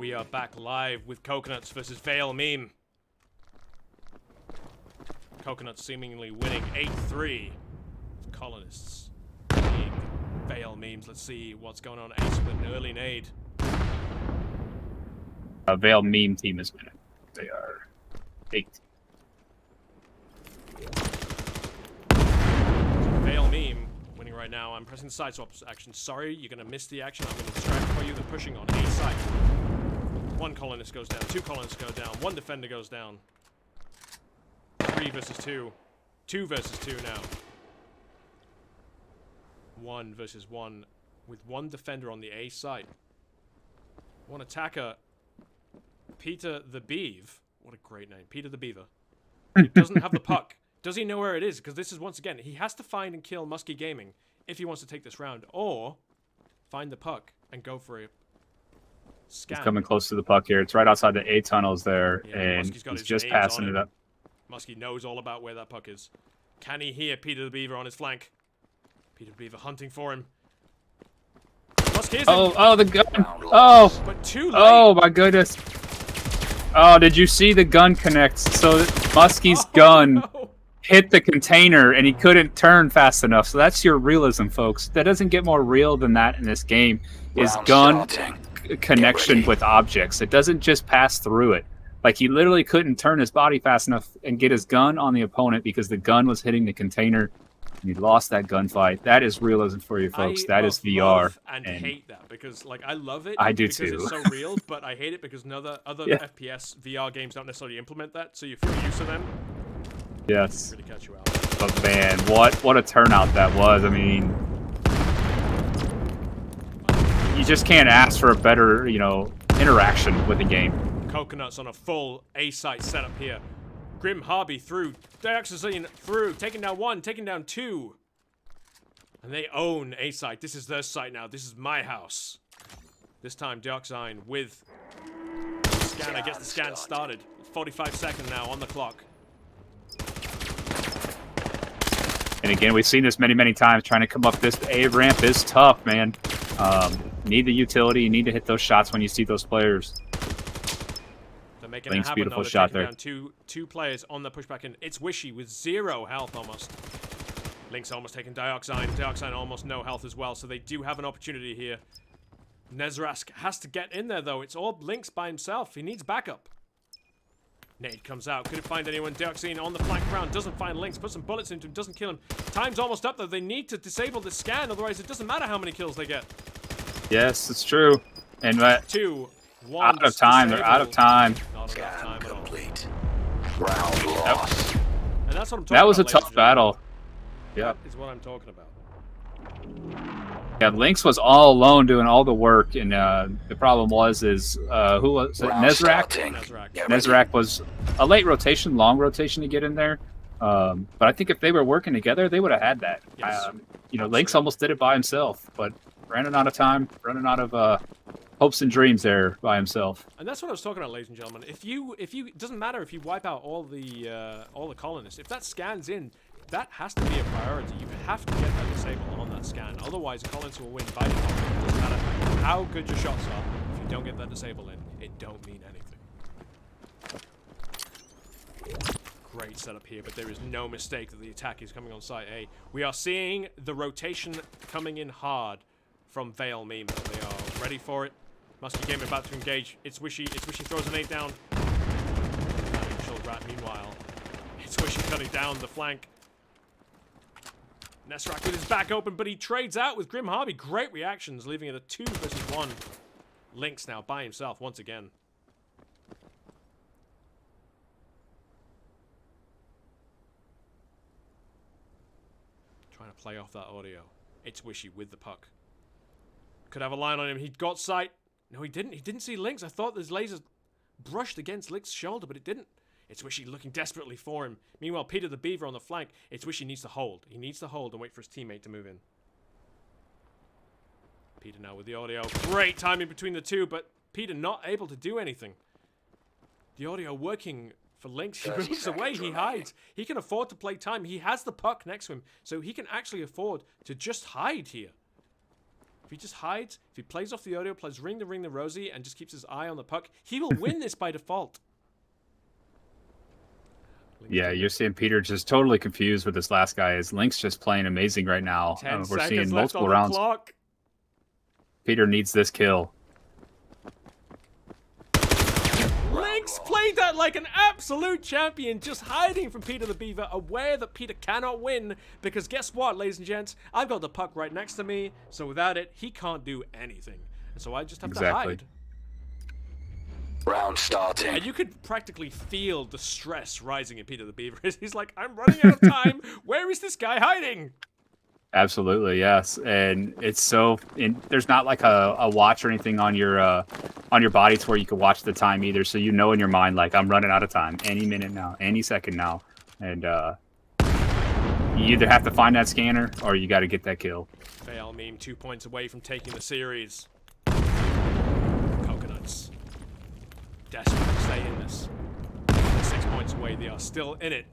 We are back live with Coconuts versus Vail Meme. Coconuts seemingly winning 8-3. Colonists being Vail Memes. Let's see what's going on. Ace with an early nade. Vail Meme team is winning. They are 8. Vail Meme winning right now. I'm pressing the side swaps action. Sorry, you're going to miss the action. I'm going to distract for you. They're pushing on A side. 1 colonist goes down. 2 colonists go down. 1 defender goes down. 3 versus 2. 2 versus 2 now. 1 versus 1 with 1 defender on the A side. 1 attacker. Peter the Beeve. What a great name. Peter the Beaver. He doesn't have the puck. Does he know where it is? Because this is, once again, he has to find and kill Muskie Gaming if he wants to take this round. Or find the puck and go for a scan. He's coming close to the puck here. It's right outside the A tunnels there. Yeah, and Muskie's got he's his just aims passing on it him. up. Muskie knows all about where that puck is. Can he hear Peter the Beaver on his flank? Peter the Beaver hunting for him. Muskie is Oh, the gun. Oh, but too late. oh my goodness. Oh, did you see the gun connect? So Muskie's gun no. hit the container and he couldn't turn fast enough. So that's your realism, folks. That doesn't get more real than that in this game. Is gun connection with objects. It doesn't just pass through it. Like, he literally couldn't turn his body fast enough and get his gun on the opponent because the gun was hitting the container. And he lost that gunfight. That is realism for you, folks. That is VR. Love and hate that because, like, I love it. I do because too. It's so real, but I hate it because other Yeah. FPS VR games don't necessarily implement that, so you feel used to them. Yes. Really catch you out. But man, what a turnout that was. I mean, you just can't ask for a better, interaction with the game. Coconuts on a full A-site setup here. Grim Harvey through. Dioxazine through. Taking down 1, taking down 2. And they own A-site. This is their site now. This is my house. This time, Dioxazine with scanner. Gets the scan started. 45 seconds now on the clock. And again, we've seen this many, many times. Trying to come up this A ramp is tough, man. Need the utility. You need to hit those shots when you see those players. They're making Link's it happen. beautiful They're shot taking there. down two players on the pushback in. It's Wishy with 0 health almost. Link's almost taking Dioxine. Dioxine almost no health as well, so they do have an opportunity here. Nezrask has to get in there, though. It's all Link's by himself. He needs backup. Nade comes out. Couldn't find anyone. Dioxine on the flank round. Doesn't find Links. Puts some bullets into him. Doesn't kill him. Time's almost up, though. They need to disable the scan. Otherwise, it doesn't matter how many kills they get. Yes, it's true. And 2, 1. out of time. They're out of time. Not enough time at all. Complete. Round lost. And that's what I'm talking That was a about, ladies tough and battle. Yeah. That is what I'm talking about. Yeah, Lynx was all alone doing all the work, and the problem who was it? Nezrak? Nezrak. Nezrak was a late rotation, long rotation to get in there. But I think if they were working together, they would have had that. Yes. Lynx almost did it by himself, but running out of time, running out of hopes and dreams there by himself. And that's what I was talking about, ladies and gentlemen. If you, it doesn't matter if you wipe out all the colonists. If that scans in, that has to be a priority. You have to get that disabled on that scan. Otherwise, the colonists will win by default. It doesn't matter how good your shots are. If you don't get that disabled in, it don't mean anything. Great setup here, but there is no mistake that the attack is coming on site A. We are seeing the rotation coming in hard from Vail Meme. They are ready for it. Muskie Game about to engage. It's Wishy. It's Wishy throws an 8 down. Rat, meanwhile. It's Wishy cutting down the flank. Nezrak with his back open, but he trades out with Grim Harvey. Great reactions, leaving it a 2 versus 1. Lynx now by himself once again. Trying to play off that audio. It's Wishy with the puck. Could have a line on him. He'd got sight. No, he didn't. He didn't see Lynx. I thought his laser brushed against Lynx's shoulder, but it didn't. It's Wishy looking desperately for him. Meanwhile, Peter the Beaver on the flank. It's Wishy needs to hold. He needs to hold and wait for his teammate to move in. Peter now with the audio. Great timing between the two, but Peter not able to do anything. The audio working for Lynx. He moves away. He hides. He can afford to play time. He has the puck next to him, so he can actually afford to just hide here. he just hides, if he plays off the audio, plays Ring the Rosie, and just keeps his eye on the puck, he will win this by default. Yeah, you're seeing Peter just totally confused with this last guy. His Link's just playing amazing right now. 10 We're seeing seconds left multiple on the rounds. clock. Peter needs this kill. Lynx played that like an absolute champion, just hiding from Peter the Beaver, aware that Peter cannot win, because guess what, ladies and gents? I've got the puck right next to me, so without it, he can't do anything. And so I just have to hide. Round starting. And you could practically feel the stress rising in Peter the Beaver. He's like, I'm running out of time. Where is this guy hiding? Absolutely, yes. And it's so there's not like a watch or anything on your body to where you can watch the time either. So you know in your mind, like, I'm running out of time any minute now, any second now. And you either have to find that scanner or you got to get that kill. Vail meme 2 points away from taking the series. Coconuts. Desperate to stay in this. 6 points away, they are still in it.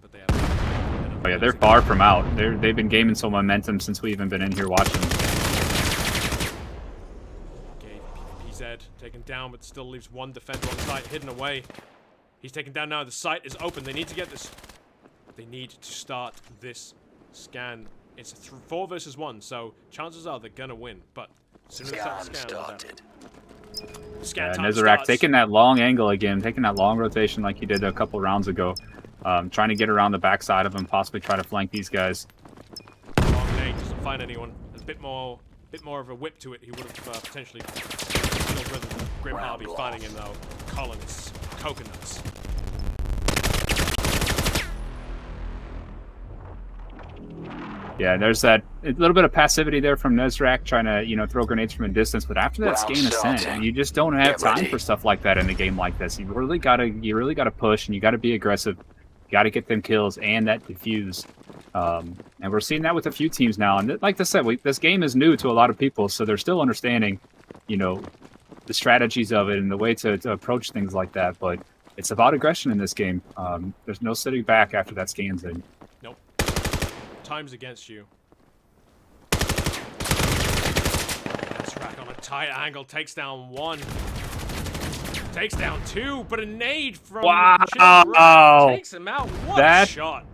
But they have... Oh yeah, they're far from out. They've been gaining some momentum since we've even been in here watching. Okay, PZ taken down, but still leaves one defender on site, hidden away. He's taken down now. The site is open. They need to get this. They need to start this scan. It's a 4 versus 1, so chances are they're gonna win. But as soon as that scan started. Scan time Nezarek starts. taking that long angle again, taking that long rotation like he did a couple rounds ago. Trying to get around the backside of him, possibly try to flank these guys. Long nade doesn't find anyone. There's a bit more of a whip to it. He would have potentially killed rather than Grim Harvey finding him though. Collins, coconuts. Yeah, there's that a little bit of passivity there from Nezrak trying to, throw grenades from a distance. But after that scan ascent, you just don't have time for stuff like that in a game like this. You really gotta push and you gotta be aggressive. You gotta get them kills and that defuse. And we're seeing that with a few teams now. And like I said, this game is new to a lot of people, so they're still understanding, the strategies of it and the way to approach things like that. But it's about aggression in this game. There's no sitting back after that scan's in. Nope. Time's against you. Nezrak on a tight angle takes down 1. Takes down 2, but a nade from wow. takes him out. What a shot.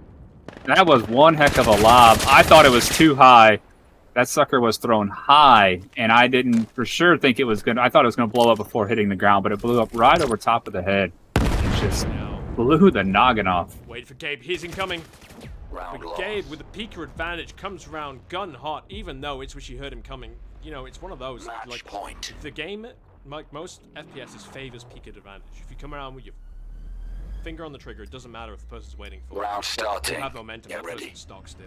That was one heck of a lob. I thought it was too high. That sucker was thrown high, and I didn't for sure think it was I thought it was going to blow up before hitting the ground, but it blew up right over top of the head. It just blew the noggin off. Wait for Gabe. He's incoming. But Gabe, with the peeker advantage, comes around gun hot, even though it's wish he heard him coming. It's one of those. Like, the game, like most FPSs, favors peeker advantage. If you come around with your finger on the trigger, it doesn't matter if the person's waiting for it. Round starting. You'll have momentum. That person's stock still.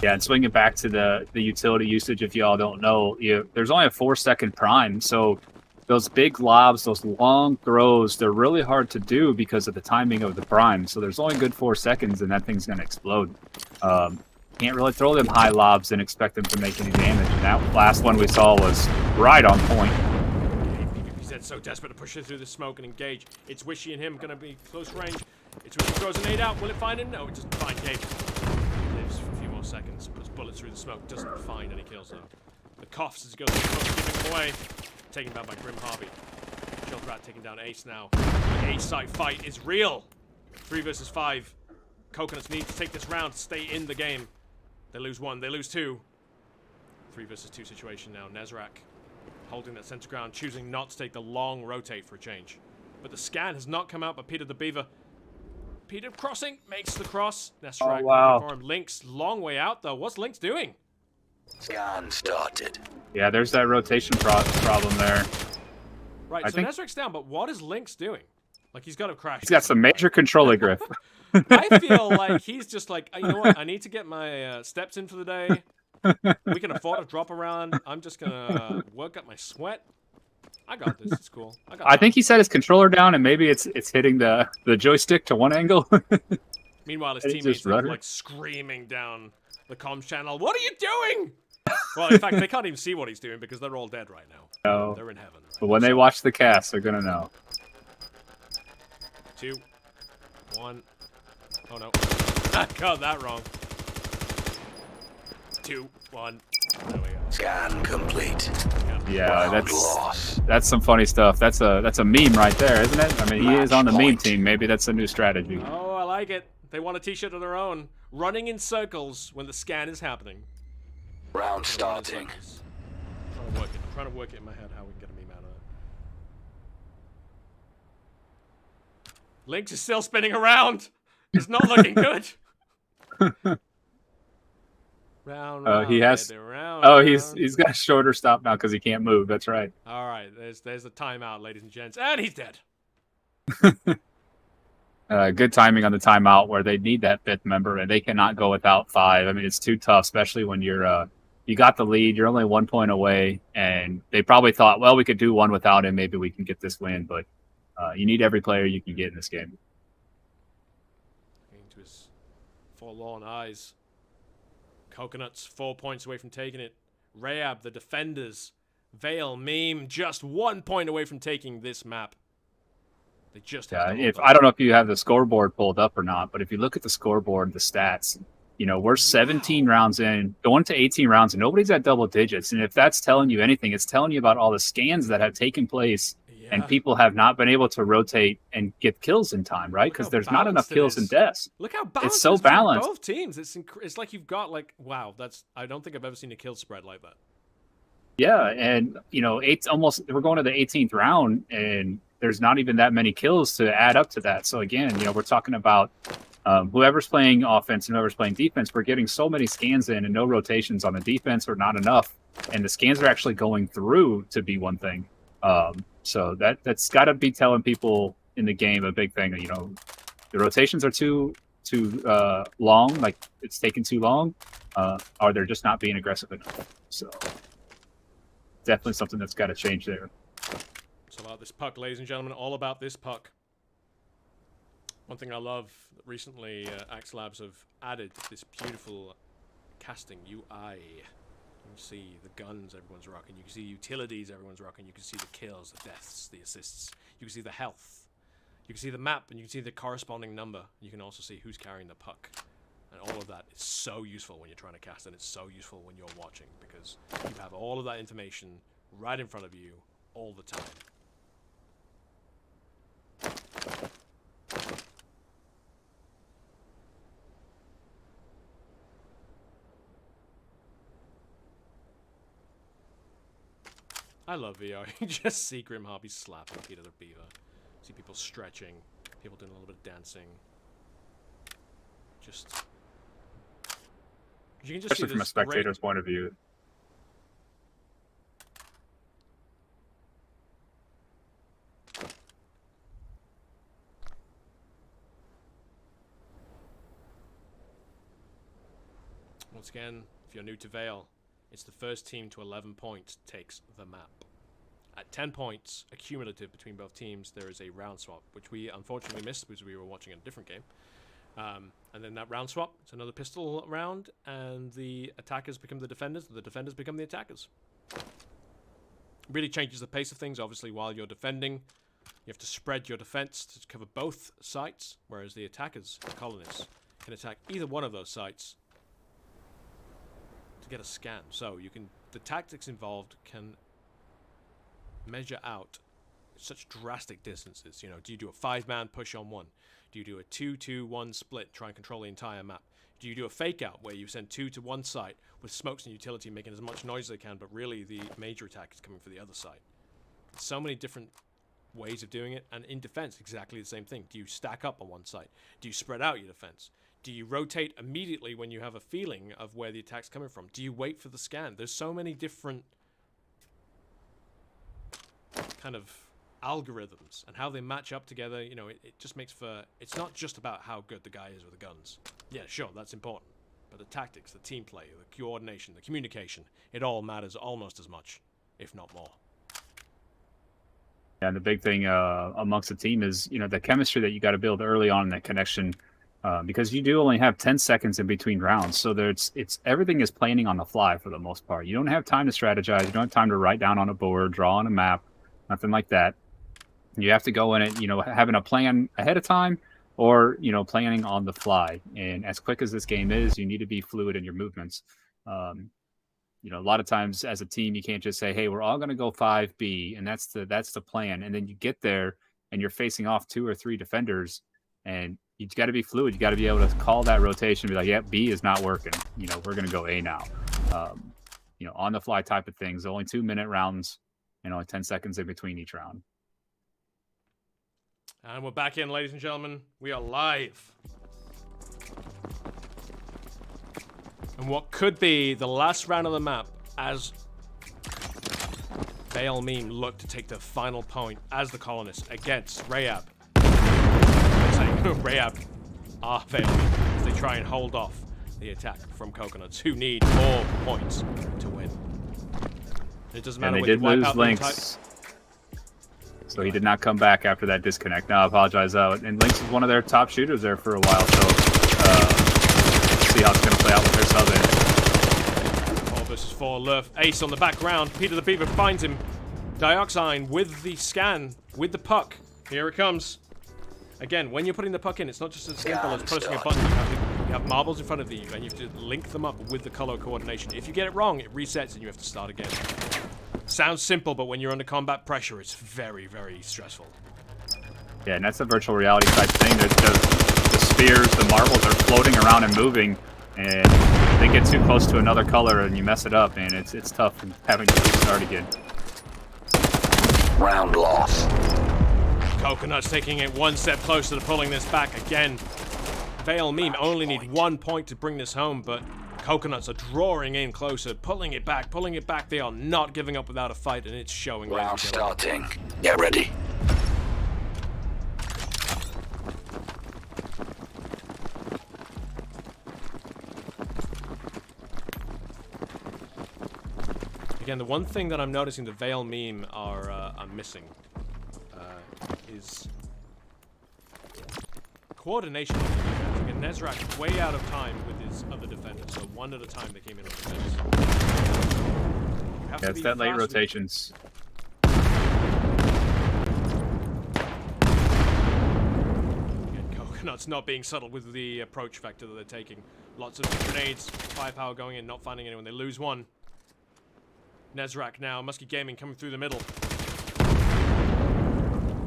Yeah, and swinging back to the utility usage, if y'all don't know, there's only a 4-second prime, so those big lobs, those long throws, they're really hard to do because of the timing of the prime. So there's only good 4 seconds, and that thing's going to explode. Can't really throw them high lobs and expect them to make any damage. And that last one we saw was right on point. PvPZ so desperate to push it through the smoke and engage. It's Wishy and him going to be close range. It's Wishy throws a nade out. Will it find him? No, it doesn't find Gabe. Lives for a few more seconds. Puts bullets through the smoke. Doesn't find any kills though. The coughs as he goes through the smoke, giving him away. Taken down by Grim Harvey. Childrat taking down Ace now. The Ace side fight is real. 3 versus 5. Coconuts need to take this round to stay in the game. They lose 1, they lose 2. 3 versus 2 situation now. Nezrak holding that center ground, choosing not to take the long rotate for a change. But the scan has not come out by Peter the Beaver. Peter crossing, makes the cross. Nezrak for him. Lynx, long way out though. What's Lynx doing? Scan started. Yeah, there's that rotation problem there. Right, so Nezrak's down, but what is Lynx doing? Like, he's got to crash. He's got some major controller grip. I feel like he's just like, you know what? I need to get my steps in for the day. We can afford to drop around. I'm just going to work up my sweat. I got this. It's cool. I think he set his controller down, and maybe it's hitting the joystick to one angle. Meanwhile, his teammates are like screaming down the comms channel. What are you doing? Well, in fact, they can't even see what he's doing because they're all dead right now. No. They're in heaven. Right? But when they watch the cast, they're going to know. 2, 1. Oh, no. I got that wrong. 2. One. There we go. Scan complete. Yeah, Round lost. that's some funny stuff. That's a meme right there, isn't it? I mean, he is on the meme Match point. team. Maybe that's a new strategy. Oh, I like it. They want a t-shirt of their own. Running in circles when the scan is happening. Round starting. I'm trying to work it in my head how we can get a meme out of it. Lynx is still spinning around. It's not looking good. Round, He has. baby, round, Oh, round. he's got a shorter stop now because he can't move. That's right. All right, there's the timeout, ladies and gents, and he's dead. Good timing on the timeout where they need that fifth member and they cannot go without 5. I mean, it's too tough, especially when you're you got the lead, you're only 1 point away, and they probably thought, well, we could do one without him, maybe we can get this win, but you need every player you can get in this game. Into his forlorn eyes. Coconuts 4 points away from taking it. Rayab, the defenders. Vail, meme, just 1 point away from taking this map. They just have to hold on. I don't know if you have the scoreboard pulled up or not, but if you look at the scoreboard, the stats, you know, we're 17 rounds in, going to 18 rounds, and nobody's at double digits. And if that's telling you anything, it's telling you about all the scans that have taken place, and people have not been able to rotate and get kills in time, right? Because there's not enough kills and deaths. Look how balanced it's so it is between balanced. both teams. It's like you've got like, wow, I don't think I've ever seen a kill spread like that. Yeah, and you know, we're going to the 18th round, and there's not even that many kills to add up to that. So again, you know, we're talking about whoever's playing offense and whoever's playing defense. We're getting so many scans in and no rotations on the defense, or not enough, and the scans are actually going through to be one thing. So that's got to be telling people in the game a big thing. You know, the rotations are too long, like it's taking too long, or they're just not being aggressive enough. So definitely something that's got to change there. It's about this puck, ladies and gentlemen. All about this puck. One thing I love that recently, Axe Labs have added this beautiful casting UI. You can see the guns everyone's rocking. You can see utilities everyone's rocking. You can see the kills, the deaths, the assists. You can see the health. You can see the map, and you can see the corresponding number. You can also see who's carrying the puck. And all of that is so useful when you're trying to cast, and it's so useful when you're watching, because you have all of that information right in front of you all the time. I love VR. You just see Grim Harvey slapping Peter the Beaver. See people stretching, people doing a little bit of dancing. Just... You can just Especially see from a spectator's point of view. Once again, if you're new to Vail, it's the first team to 11 points takes the map. At 10 points, accumulative between both teams, there is a round swap, which we unfortunately missed because we were watching a different game. And then that round swap, it's another pistol round, and the attackers become the defenders become the attackers. Really changes the pace of things. Obviously, while you're defending, you have to spread your defense to cover both sites, whereas the attackers, the colonists, can attack either one of those sites to get a scan. So the tactics involved can measure out such drastic distances. You know, do you do a 5-man push on one? Do you do a 2-2-1 split, try and control the entire map? Do you do a fake out where you send 2 to one site with smokes and utility making as much noise as they can, but really the major attack is coming for the other side? So many different ways of doing it, and in defense, exactly the same thing. Do you stack up on one side? Do you spread out your defense? Do you rotate immediately when you have a feeling of where the attack's coming from? Do you wait for the scan? There's so many different kind of algorithms and how they match up together. You know, it just makes for... It's not just about how good the guy is with the guns. Yeah, sure, that's important. But the tactics, the team play, the coordination, the communication, it all matters almost as much, if not more. And the big thing amongst the team is, you know, the chemistry that you got to build early on in that connection, because you do only have 10 seconds in between rounds. So everything is planning on the fly for the most part. You don't have time to strategize. You don't have time to write down on a board, draw on a map, nothing like that. You have to go in it, you know, having a plan ahead of time, or, you know, planning on the fly. And as quick as this game is, you need to be fluid in your movements. You know, a lot of times as a team, you can't just say, "Hey, we're all going to go 5B," and that's the plan. And then you get there and you're facing off 2 or 3 defenders, and you got to be fluid. You got to be able to call that rotation, and be like, "Yeah, B is not working. You know, we're going to go A now." You know, on the fly type of things. Only 2-minute rounds, and only 10 seconds in between each round. And we're back in, ladies and gentlemen. We are live. And what could be the last round of the map as Vail Meme look to take the final point as the colonists against Rayab. I'm saying Rayab are Vail Meme as they try and hold off the attack from Coconuts, who need 4 points to win. It doesn't matter And they whether did you wipe lose out Lynx. So he did not come back after that disconnect. No, I apologize. And Lynx is one of their top shooters there for a while, so see how it's going to play out with their southern. 4 versus 4. Lurf ace on the background. Peter the Beaver finds him. Dioxine with the scan, with the puck. Here it comes. Again, when you're putting the puck in, it's not just as simple as pressing a button. You have marbles in front of you, and you have to link them up with the color coordination. If you get it wrong, it resets, and you have to start again. Sounds simple, but when you're under combat pressure, it's very, very stressful. Yeah, and that's a virtual reality type thing. The spheres, the marbles are floating around and moving, and they get too close to another color, and you mess it up, and it's tough having to restart again. Round loss. Coconuts taking it 1 step closer to pulling this back again. Vail Meme only need 1 point to bring this home, but Coconuts are drawing in closer, pulling it back. They are not giving up without a fight, and it's showing. Round starting. Get ready. Again, the one thing that I'm noticing the Vail Meme are missing is coordination. Again, Nezrak way out of time with his other defenders, so 1 at a time they came in on defense. Yeah, it's that late rotations. Again, Coconuts not being subtle with the approach factor that they're taking. Lots of grenades, firepower going in, not finding anyone. They lose 1. Nezrak now, Muskie Gaming coming through the middle.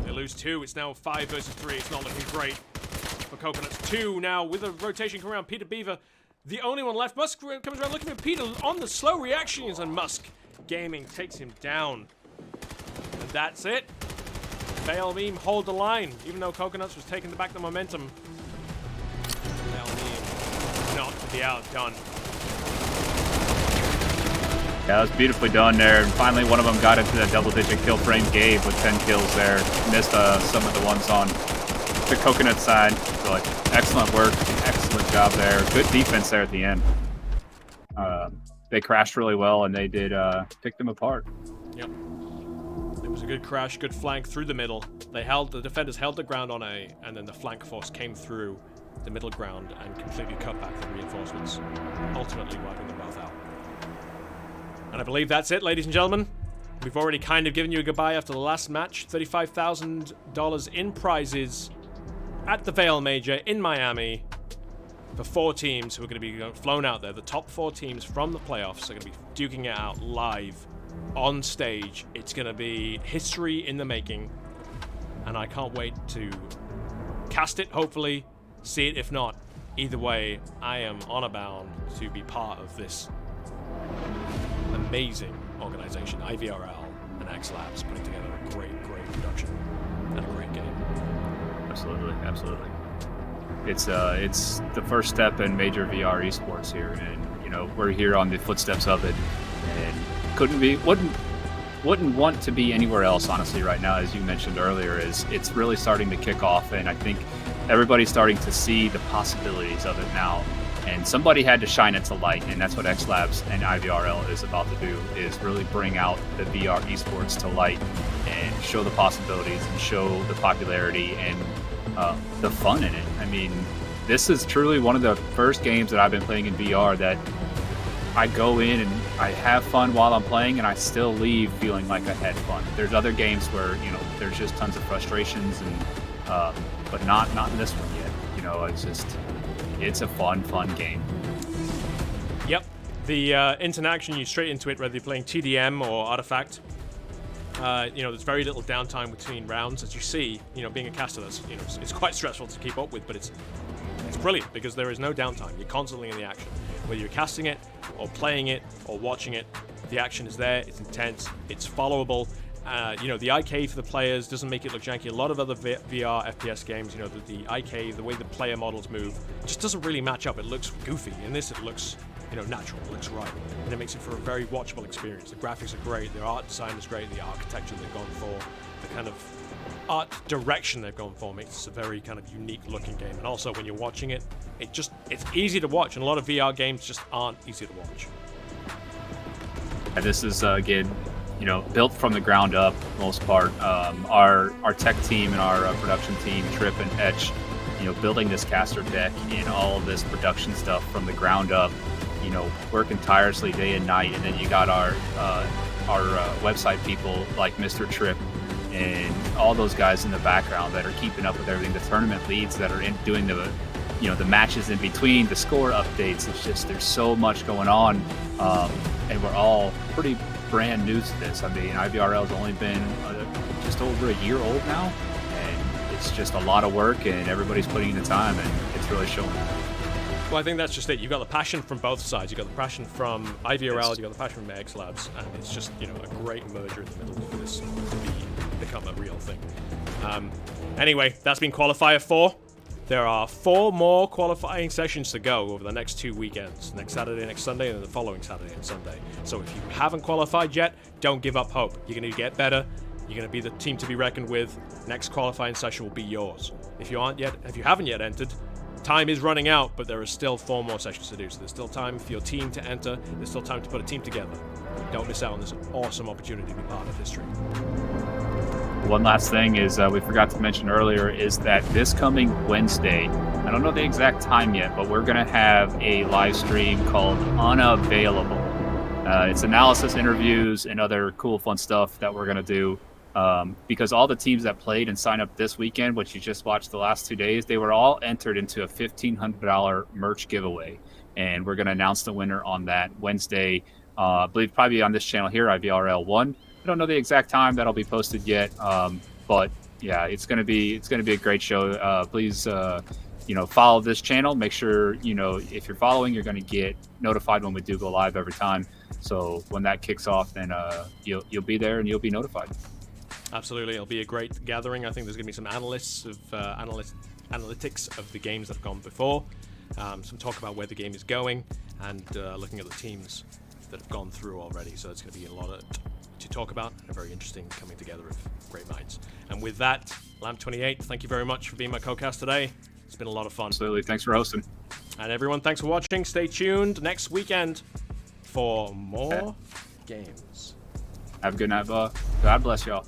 They lose 2. It's now 5 versus 3. It's not looking great for Coconuts. 2 now with a rotation coming around. Peter Beaver, the only one left. Musk comes around looking for Peter on the slow reactions, and Musk Gaming takes him down. And that's it. Vail Meme hold the line, even though Coconuts was taking back the momentum. Vail Meme not to be outdone. Yeah, that was beautifully done there. And finally, one of them got into that double-digit kill frame. Gabe with 10 kills there. Missed some of the ones on the Coconut side. So, like, excellent work. Excellent job there. Good defense there at the end. They crashed really well, and they did pick them apart. Yep. It was a good crash, good flank through the middle. The defenders held the ground on A, and then the flank force came through the middle ground and completely cut back the reinforcements, ultimately wiping them both out. And I believe that's it, ladies and gentlemen. We've already kind of given you a goodbye after the last match. $35,000 in prizes at the Vail Major in Miami for 4 teams who are going to be flown out there. The top 4 teams from the playoffs are going to be duking it out live on stage. It's going to be history in the making, and I can't wait to cast it, hopefully, see it if not. Either way, I am honor bound to be part of this amazing organization, IVRL and X Labs, putting together a great production and a great game. Absolutely. It's the first step in major VR esports here, and we're here on the footsteps of it, and wouldn't want to be anywhere else, honestly, right now. As you mentioned earlier, it's really starting to kick off, and I think everybody's starting to see the possibilities of it now. And somebody had to shine it to light, and that's what X Labs and IVRL is about to do, is really bring out the VR esports to light and show the possibilities and show the popularity and the fun in it. I mean, this is truly one of the first games that I've been playing in VR that I go in and I have fun while I'm playing, and I still leave feeling like I had fun. There's other games where, there's just tons of frustrations, and but not in this one yet. It's a fun game. Yep. The internet action, you straight into it, whether you're playing TDM or Artifact. There's very little downtime between rounds, as you see. Being a caster, it's quite stressful to keep up with, but it's brilliant because there is no downtime. You're constantly in the action, whether you're casting it or playing it or watching it. The action is there. It's intense. It's followable. The IK for the players doesn't make it look janky. A lot of other VR FPS games, the IK, the way the player models move, just doesn't really match up. It looks goofy. In this, it looks natural, it looks right, and it makes it for a very watchable experience. The graphics are great, the art design is great, the architecture they've gone for, the kind of art direction they've gone for makes this a very kind of unique looking game. And also when you're watching it, it's easy to watch, and a lot of VR games just aren't easy to watch. And this is again, built from the ground up, most part. Our tech team and our production team, Trip and Etch, building this caster deck and all of this production stuff from the ground up. Working tirelessly day and night, and then you got our website people like Mr. Trip and all those guys in the background that are keeping up with everything. The tournament leads that are doing the matches in between, the score updates. It's just there's so much going on, and we're all pretty brand new to this. I mean, IVRL has only been just over a year old now, and it's just a lot of work, and everybody's putting in the time, and it's really showing. Well, I think that's just it. You've got the passion from both sides. You've got the passion from IVRL, you've got the passion from X Labs, and it's just, a great merger in the middle for this to become a real thing. Anyway, that's been Qualifier 4. There are 4 more qualifying sessions to go over the next 2 weekends. Next Saturday, next Sunday, and then the following Saturday and Sunday. So if you haven't qualified yet, don't give up hope. You're going to get better. You're going to be the team to be reckoned with. Next qualifying session will be yours. If you haven't yet entered, time is running out, but there are still 4 more sessions to do, so there's still time for your team to enter. There's still time to put a team together. Don't miss out on this awesome opportunity to be part of history. One last thing is we forgot to mention earlier is that this coming Wednesday, I don't know the exact time yet, but we're going to have a live stream called Unavailable. It's analysis, interviews, and other cool, fun stuff that we're going to do. Because all the teams that played and signed up this weekend, which you just watched the last 2 days, they were all entered into a $1,500 merch giveaway. And we're going to announce the winner on that Wednesday. I believe probably on this channel here, IVRL 1. I don't know the exact time that'll be posted yet. But yeah, it's going to be a great show. Please, follow this channel. Make sure, if you're following, you're going to get notified when we do go live every time. So when that kicks off, then you'll be there and you'll be notified. Absolutely, it'll be a great gathering. I think there's going to be some analysts of analytics of the games that have gone before, some talk about where the game is going, and looking at the teams that have gone through already. So it's going to be a lot to talk about, and a very interesting coming together of great minds. And with that, Lamp28, thank you very much for being my co-cast today. It's been a lot of fun. Absolutely, thanks for hosting. And everyone, thanks for watching. Stay tuned next weekend for more games. Have a good night, God bless y'all.